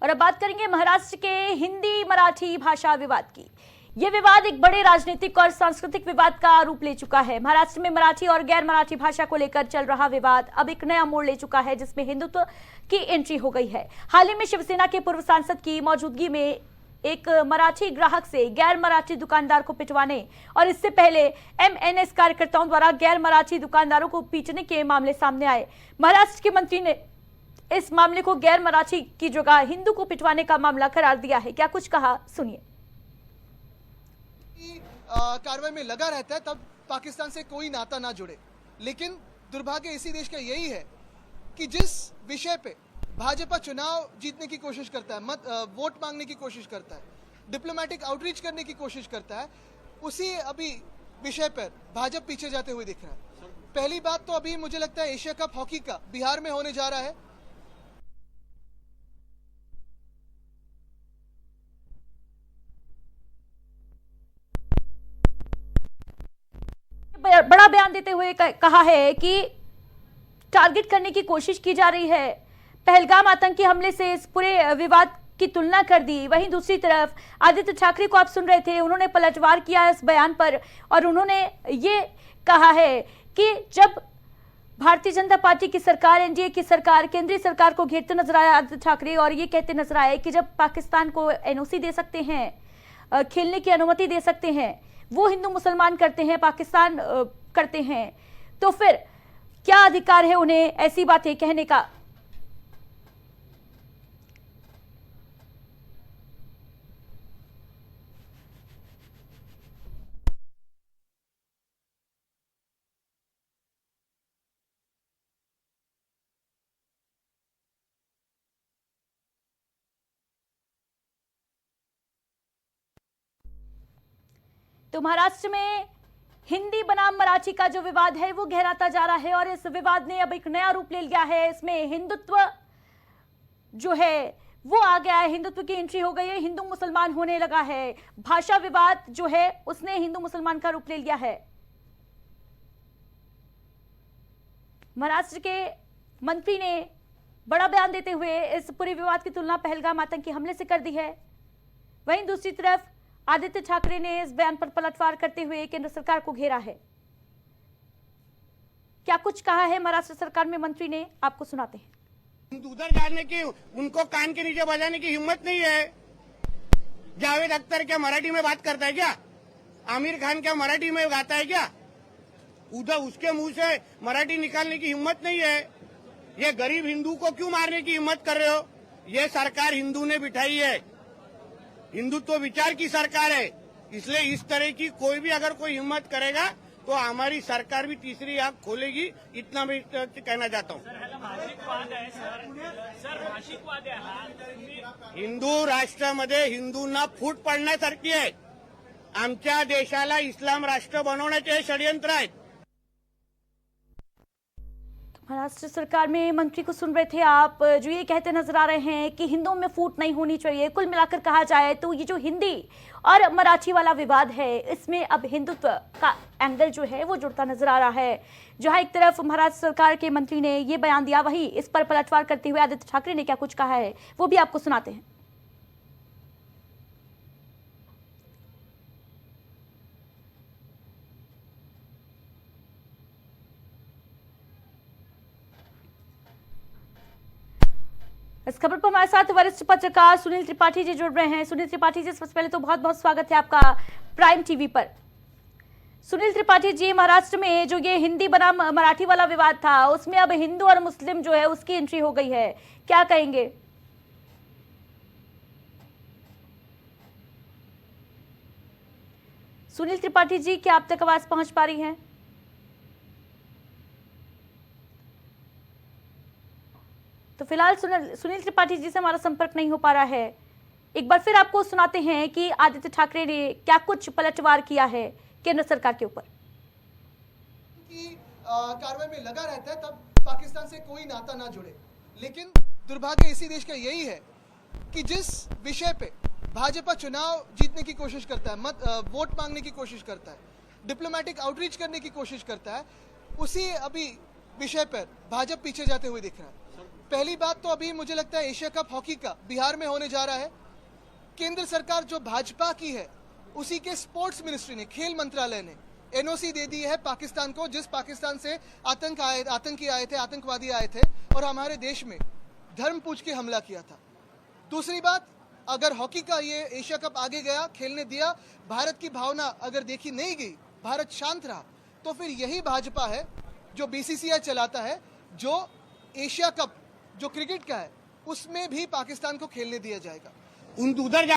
और अब बात करेंगे महाराष्ट्र के हिंदी मराठी भाषा विवाद की। ये विवाद एक बड़े राजनीतिक और सांस्कृतिक विवाद का रूप ले चुका है। महाराष्ट्र में मराठी और गैर मराठी भाषा को लेकर चल रहा विवाद अब एक नया मोड़ ले चुका है, जिसमें हिंदुत्व की एंट्री हो गई है। हाल ही में शिवसेना के पूर्व सांसद की मौजूदगी में एक मराठी ग्राहक से गैर मराठी दुकानदार को पिटवाने और इससे पहले एमएनएस कार्यकर्ताओं द्वारा गैर मराठी दुकानदारों को पीटने के मामले सामने आए। महाराष्ट्र के मंत्री ने इस मामले को गैर मराठी की जगह हिंदू को पिटवाने का मामला करार दिया है। क्या कुछ कहा, सुनिए। कार्रवाई में लगा रहता है तब पाकिस्तान से कोई नाता ना जुड़े, लेकिन दुर्भाग्य इसी देश का यही है कि जिस विषय पे भाजपा चुनाव जीतने की कोशिश करता है, वोट मांगने की कोशिश करता है, डिप्लोमेटिक आउटरीच करने की कोशिश करता है, उसी अभी विषय पर भाजपा पीछे जाते हुए दिख रहा है। पहली बात तो अभी मुझे लगता है एशिया कप हॉकी का बिहार में होने जा रहा है। बड़ा बयान देते हुए कहा है कि टारगेट करने की कोशिश की जा रही है। पहलगाम आतंकी हमले से इस पूरे विवाद की तुलना कर दी। वहीं दूसरी तरफ आदित्य ठाकरे को आप सुन रहे थे, उन्होंने पलटवार किया इस बयान पर और उन्होंने ये कहा है कि जब भारतीय जनता पार्टी की सरकार, एनडीए की सरकार, केंद्रीय सरकार को घेरते नजर आया आदित्य ठाकरे और ये कहते नजर आए कि जब पाकिस्तान को एनओसी दे सकते हैं, खेलने की अनुमति दे सकते हैं, वो हिंदू मुसलमान करते हैं, पाकिस्तान करते हैं, तो फिर क्या अधिकार है उन्हें ऐसी बातें कहने का। तो महाराष्ट्र में हिंदी बनाम मराठी का जो विवाद है वो गहराता जा रहा है और इस विवाद ने अब एक नया रूप ले लिया है। इसमें हिंदुत्व जो है वो आ गया है, हिंदुत्व की एंट्री हो गई है, हिंदू मुसलमान होने लगा है। भाषा विवाद जो है उसने हिंदू मुसलमान का रूप ले लिया है। महाराष्ट्र के मंत्री ने बड़ा बयान देते हुए इस पूरे विवाद की तुलना पहलगाम आतंकी हमले से कर दी है। वहीं दूसरी तरफ आदित्य ठाकरे ने इस बयान पर पलटवार करते हुए केंद्र सरकार को घेरा है। क्या कुछ कहा है महाराष्ट्र सरकार में मंत्री ने, आपको सुनाते हैं। उधर जाने की, उनको कान के नीचे बजाने की हिम्मत नहीं है। जावेद अख्तर क्या मराठी में बात करता है क्या? आमिर खान क्या मराठी में गाता है क्या? उधर उसके मुंह से मराठी निकालने की हिम्मत नहीं है। ये गरीब हिंदू को क्यों मारने की हिम्मत कर रहे हो? ये सरकार हिंदू ने बिठाई है, हिंदुत्व विचार की सरकार है, इसलिए इस तरह की कोई भी अगर कोई हिम्मत करेगा तो हमारी सरकार भी तीसरी आंख खोलेगी, इतना मैं कहना चाहता हूँ। हिंदू राष्ट्रामध्ये हिंदूंना फूट पडण्यासारखी आहे। आमच्या देशाला इस्लाम राष्ट्र बनवण्याचे हे षडयंत्र आहेत। महाराष्ट्र सरकार में मंत्री को सुन रहे थे आप, जो ये कहते नजर आ रहे हैं कि हिंदुओं में फूट नहीं होनी चाहिए। कुल मिलाकर कहा जाए तो ये जो हिंदी और मराठी वाला विवाद है, इसमें अब हिंदुत्व का एंगल जो है वो जुड़ता नजर आ रहा है। जहां एक तरफ महाराष्ट्र सरकार के मंत्री ने ये बयान दिया, वहीं इस पर पलटवार करते हुए आदित्य ठाकरे ने क्या कुछ कहा है वो भी आपको सुनाते हैं। इस खबर पर हमारे साथ वरिष्ठ पत्रकार सुनील त्रिपाठी जी जुड़ रहे हैं। सुनील त्रिपाठी जी, सबसे पहले तो बहुत बहुत स्वागत है आपका प्राइम टीवी पर। सुनील त्रिपाठी जी, महाराष्ट्र में जो ये हिंदी बनाम मराठी वाला विवाद था, उसमें अब हिंदू और मुस्लिम जो है उसकी एंट्री हो गई है, क्या कहेंगे? सुनील त्रिपाठी जी, क्या आप तक आवाज पहुंच पा रही है? तो फिलहाल सुनील त्रिपाठी जी से हमारा संपर्क नहीं हो पा रहा है। एक बार फिर आपको सुनाते हैं कि आदित्य ठाकरे ने क्या कुछ पलटवार किया है केंद्र सरकार के ऊपर। कार्रवाई में लगा रहता है तब पाकिस्तान से कोई नाता ना जुड़े, लेकिन दुर्भाग्य इसी देश का यही है कि जिस विषय पे भाजपा चुनाव जीतने की कोशिश करता है, वोट मांगने की कोशिश करता है, डिप्लोमेटिक आउटरीच करने की कोशिश करता है, उसी अभी विषय पर भाजपा पीछे जाते हुए दिख रहा है। पहली बात तो अभी मुझे लगता है एशिया कप हॉकी का बिहार में होने जा रहा है। केंद्र सरकार जो भाजपा की है उसी के स्पोर्ट्स मिनिस्ट्री ने, खेल मंत्रालय ने एनओसी दे दी है पाकिस्तान को, जिस पाकिस्तान से आतंकवादी आए थे और हमारे देश में धर्म पूछ के हमला किया था। दूसरी बात, अगर हॉकी का ये एशिया कप आगे गया, खेलने दिया, भारत की भावना अगर देखी नहीं गई, भारत शांत रहा, तो फिर यही भाजपा है जो बीसीसीआई चलाता है, जो एशिया कप जो क्रिकेट का है उसमें भी पाकिस्तान को खेलने दिया जाएगा। उधर जा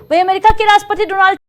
वही अमेरिका के राष्ट्रपति डोनाल्ड